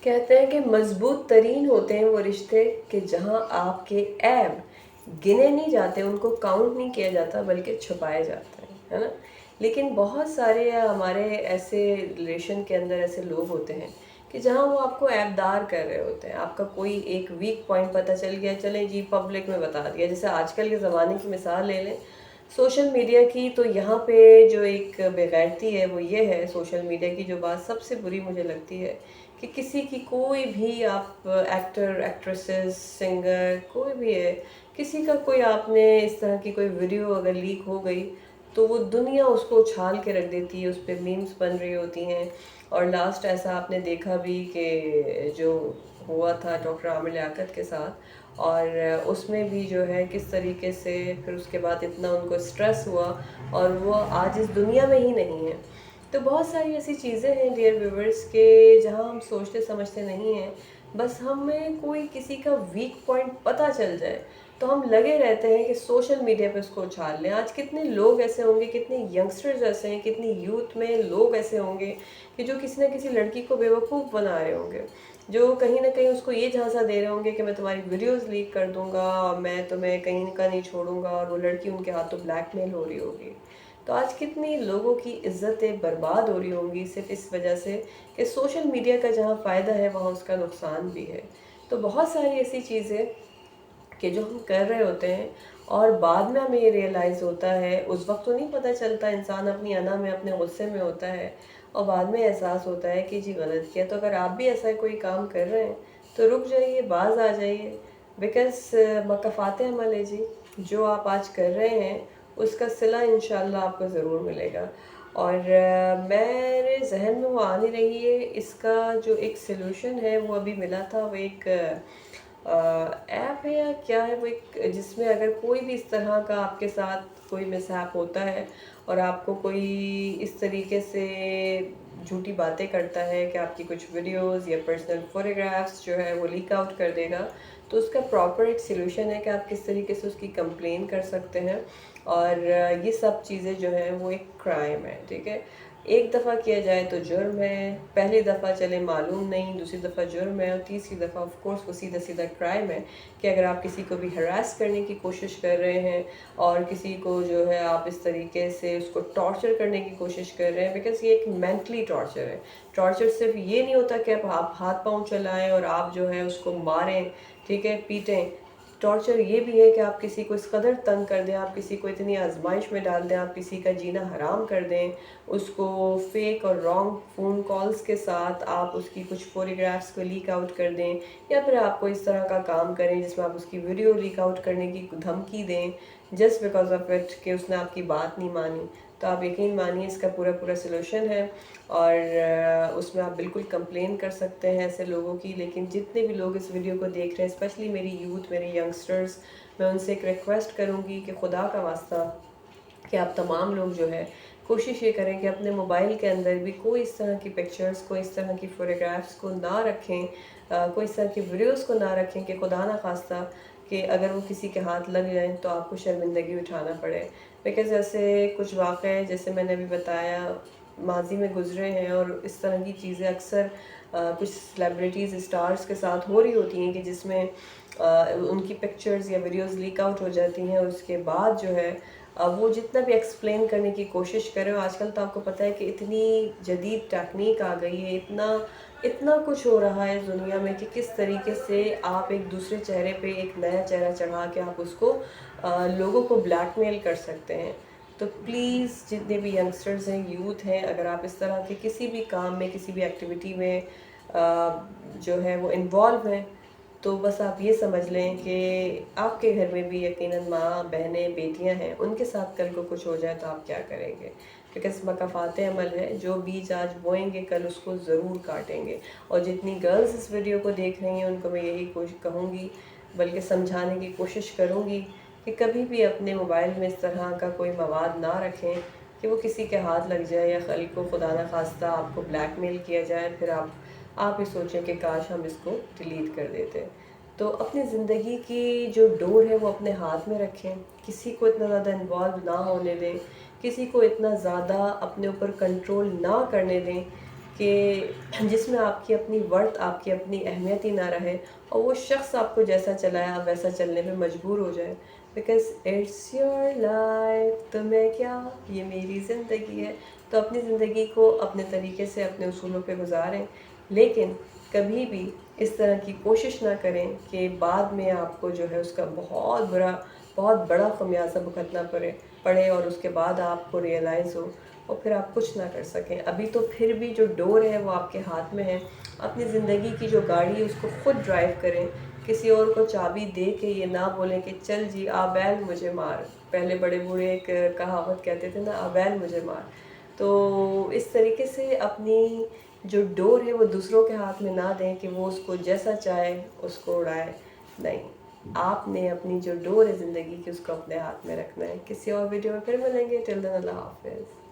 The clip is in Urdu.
کہتے ہیں کہ مضبوط ترین ہوتے ہیں وہ رشتے کہ جہاں آپ کے عیب گنے نہیں جاتے، ان کو کاؤنٹ نہیں کیا جاتا بلکہ چھپائے جاتے ہیں، ہے نا؟ لیکن بہت سارے ہمارے ایسے ریلیشن کے اندر ایسے لوگ ہوتے ہیں کہ جہاں وہ آپ کو عیب دار کر رہے ہوتے ہیں، آپ کا کوئی ایک ویک پوائنٹ پتہ چل گیا، چلیں جی پبلک میں بتا دیا. جیسے آج کل کے زمانے کی مثال لے لیں سوشل میڈیا کی، تو یہاں پہ جو ایک بےغیرتی ہے وہ یہ ہے سوشل میڈیا کی. جو بات سب سے بری مجھے لگتی ہے کہ کسی کی کوئی بھی آپ ایکٹر ایکٹریسز سنگر کوئی بھی ہے، کسی کا کوئی آپ نے اس طرح کی کوئی ویڈیو اگر لیک ہو گئی تو وہ دنیا اس کو اچھال کے رکھ دیتی ہے، اس پہ میمز بن رہی ہوتی ہیں. اور لاسٹ ایسا آپ نے دیکھا بھی کہ جو ہوا تھا ڈاکٹر عامر لیاقت کے ساتھ، اور اس میں بھی جو ہے کس طریقے سے پھر اس کے بعد اتنا ان کو اسٹریس ہوا اور وہ آج اس دنیا میں ہی نہیں ہے. تو بہت ساری ایسی چیزیں ہیں ڈیئر ویورس کے جہاں ہم سوچتے سمجھتے نہیں ہیں، بس ہمیں کوئی کسی کا ویک پوائنٹ پتہ چل جائے تو ہم لگے رہتے ہیں کہ سوشل میڈیا پہ اس کو اچھال لیں. آج کتنے لوگ ایسے ہوں گے، کتنے ینگسٹرز ایسے ہیں، کتنی یوتھ میں لوگ ایسے ہوں گے کہ جو کسی نہ کسی لڑکی کو بیوقوف بنا رہے ہوں گے، جو کہیں نہ کہیں اس کو یہ جھانسا دے رہے ہوں گے کہ میں تمہاری ویڈیوز لیک کر دوں گا اور میں تمہیں کہیں کا نہیں چھوڑوں گا، اور وہ لڑکی ان کے ہاتھوں بلیک میل ہو رہی ہوگی. تو آج کتنی لوگوں کی عزتیں برباد ہو رہی ہوں گی صرف اس وجہ سے کہ سوشل میڈیا کا جہاں فائدہ ہے وہاں اس کا نقصان بھی ہے. تو بہت ساری ایسی چیزیں کہ جو ہم کر رہے ہوتے ہیں اور بعد میں ہمیں یہ ریئلائز ہوتا ہے، اس وقت تو نہیں پتہ چلتا، انسان اپنی انا میں اپنے غصے میں ہوتا ہے اور بعد میں احساس ہوتا ہے کہ جی غلط کیا. تو اگر آپ بھی ایسا کوئی کام کر رہے ہیں تو رک جائیے، باز آ جائیے، بیکاز مکافات عمل ہے جی. جو آپ آج کر رہے ہیں اس کا صلہ انشاءاللہ آپ کو ضرور ملے گا. اور میرے ذہن میں وہ آ نہیں رہی ہے، اس کا جو ایک سلوشن ہے وہ ابھی ملا تھا، وہ ایک ایپ ہے یا کیا ہے، وہ ایک جس میں اگر کوئی بھی اس طرح کا آپ کے ساتھ کوئی مس ہیپ ہوتا ہے اور آپ کو کوئی اس طریقے سے جھوٹی باتیں کرتا ہے کہ آپ کی کچھ ویڈیوز یا پرسنل فوٹوگرافس جو ہے وہ لیک آؤٹ کر دے گا، تو اس کا پراپر ایک سلوشن ہے کہ آپ کس طریقے سے اس کی کمپلین کر سکتے ہیں. اور یہ سب چیزیں جو ہیں وہ ایک کرائم ہے، ٹھیک ہے. ایک دفعہ کیا جائے تو جرم ہے، پہلی دفعہ چلے معلوم نہیں، دوسری دفعہ جرم ہے، اور تیسری دفعہ آف کورس وہ سیدھا سیدھا کرائم ہے کہ اگر آپ کسی کو بھی ہراس کرنے کی کوشش کر رہے ہیں اور کسی کو جو ہے آپ اس طریقے سے اس کو ٹارچر کرنے کی کوشش کر رہے ہیں، بیکاز یہ ایک مینٹلی ٹارچر ہے. ٹارچر صرف یہ نہیں ہوتا کہ آپ ہاتھ پاؤں چلائیں اور آپ جو ہے اس کو ماریں، ٹھیک ہے، پیٹیں. ٹارچر یہ بھی ہے کہ آپ کسی کو اس قدر تنگ کر دیں، آپ کسی کو اتنی آزمائش میں ڈال دیں، آپ کسی کا جینا حرام کر دیں، اس کو فیک اور رانگ فون کالز کے ساتھ آپ اس کی کچھ فوٹوگرافس کو لیک آؤٹ کر دیں، یا پھر آپ کو اس طرح کا کام کریں جس میں آپ اس کی ویڈیو لیک آؤٹ کرنے کی دھمکی دیں جسٹ بیکاز آف اٹ کہ اس نے آپ کی بات نہیں مانی. تو آپ یقین مانیے اس کا پورا سلوشن ہے، اور اس میں آپ بالکل کمپلین کر سکتے ہیں ایسے لوگوں کی. لیکن جتنے بھی لوگ اس ویڈیو کو دیکھ رہے ہیں، اسپیشلی میری یوتھ، میرے ینگسٹرز، میں ان سے ایک ریکویسٹ کروں گی کہ خدا کا واسطہ کہ آپ تمام لوگ جو ہے کوشش یہ کریں کہ اپنے موبائل کے اندر بھی کوئی اس طرح کی پکچرز، کوئی اس طرح کی فوٹوگرافس کو نہ رکھیں، کوئی اس طرح کی ویڈیوز کو نہ رکھیں کہ خدا نہ خواستہ کہ اگر وہ کسی کے ہاتھ لگ جائیں تو آپ کو شرمندگی اٹھانا پڑے. بیکاز ایسے کچھ واقعے جیسے میں نے ابھی بتایا ماضی میں گزرے ہیں، اور اس طرح کی چیزیں اکثر کچھ سیلیبریٹیز اسٹارز کے ساتھ ہو رہی ہوتی ہیں کہ جس میں ان کی پکچرز یا ویڈیوز لیک آؤٹ ہو جاتی ہیں، اور اس کے بعد جو ہے وہ جتنا بھی ایکسپلین کرنے کی کوشش کریں. آج کل تو آپ کو پتہ ہے کہ اتنی جدید ٹیکنیک آ گئی ہے، اتنا کچھ ہو رہا ہے اس دنیا میں کہ کس طریقے سے آپ ایک دوسرے چہرے پہ ایک نیا چہرہ چڑھا کے آپ اس کو لوگوں کو بلیک میل کر سکتے ہیں. تو پلیز جتنے بھی ینگسٹرز ہیں، یوتھ ہیں، اگر آپ اس طرح کے کسی بھی کام میں، کسی بھی ایکٹیویٹی میں جو ہے وہ انوالو ہیں، تو بس آپ یہ سمجھ لیں کہ آپ کے گھر میں بھی یقیناً ماں، بہنیں، بیٹیاں ہیں، ان کے ساتھ کل کو کچھ ہو جائے تو آپ کیا کریں گے. بیکاز مکافات عمل ہے، جو بیج آج بوئیں گے کل اس کو ضرور کاٹیں گے. اور جتنی گرلز اس ویڈیو کو دیکھ رہی ہیں ان کو میں یہی کہوں گی، بلکہ سمجھانے کی کوشش کروں گی کہ کبھی بھی اپنے موبائل میں اس طرح کا کوئی مواد نہ رکھیں کہ وہ کسی کے ہاتھ لگ جائے یا کل کو خدا نہ خواستہ آپ کو بلیک میل کیا جائے، پھر آپ ہی سوچیں کہ کاش ہم اس کو ڈیلیٹ کر دیتے. تو اپنی زندگی کی جو ڈور ہے وہ اپنے ہاتھ میں رکھیں، کسی کو اتنا زیادہ انوالو نہ ہونے دیں، کسی کو اتنا زیادہ اپنے اوپر کنٹرول نہ کرنے دیں کہ جس میں آپ کی اپنی ورتھ، آپ کی اپنی اہمیت ہی نہ رہے، اور وہ شخص آپ کو جیسا چلائے آپ ویسا چلنے پہ مجبور ہو جائیں. بیکاز اٹس یور لائف، تمہیں کیا، یہ میری زندگی ہے. تو اپنی زندگی کو اپنے طریقے سے اپنے اصولوں پہ گزاریں، لیکن کبھی بھی اس طرح کی کوشش نہ کریں کہ بعد میں آپ کو جو ہے اس کا بہت بڑا خمیازہ بھگتنا پڑے اور اس کے بعد آپ کو ریئلائز ہو اور پھر آپ کچھ نہ کر سکیں. ابھی تو پھر بھی جو ڈور ہے وہ آپ کے ہاتھ میں ہے. اپنی زندگی کی جو گاڑی ہے اس کو خود ڈرائیو کریں. کسی اور کو چابی دے کے یہ نہ بولیں کہ چل جی آ بیل مجھے مار. پہلے بڑے بوڑھے ایک کہاوت کہتے تھے نا، آ بیل مجھے مار. تو اس طریقے سے اپنی جو ڈور ہے وہ دوسروں کے ہاتھ میں نہ دیں کہ وہ اس کو جیسا چاہے اس کو اڑائے. نہیں، آپ نے اپنی جو ڈور ہے زندگی کی اس کو اپنے ہاتھ میں رکھنا ہے. کسی اور ویڈیو میں پھر ملیں گے. ٹل دین اللہ حافظ.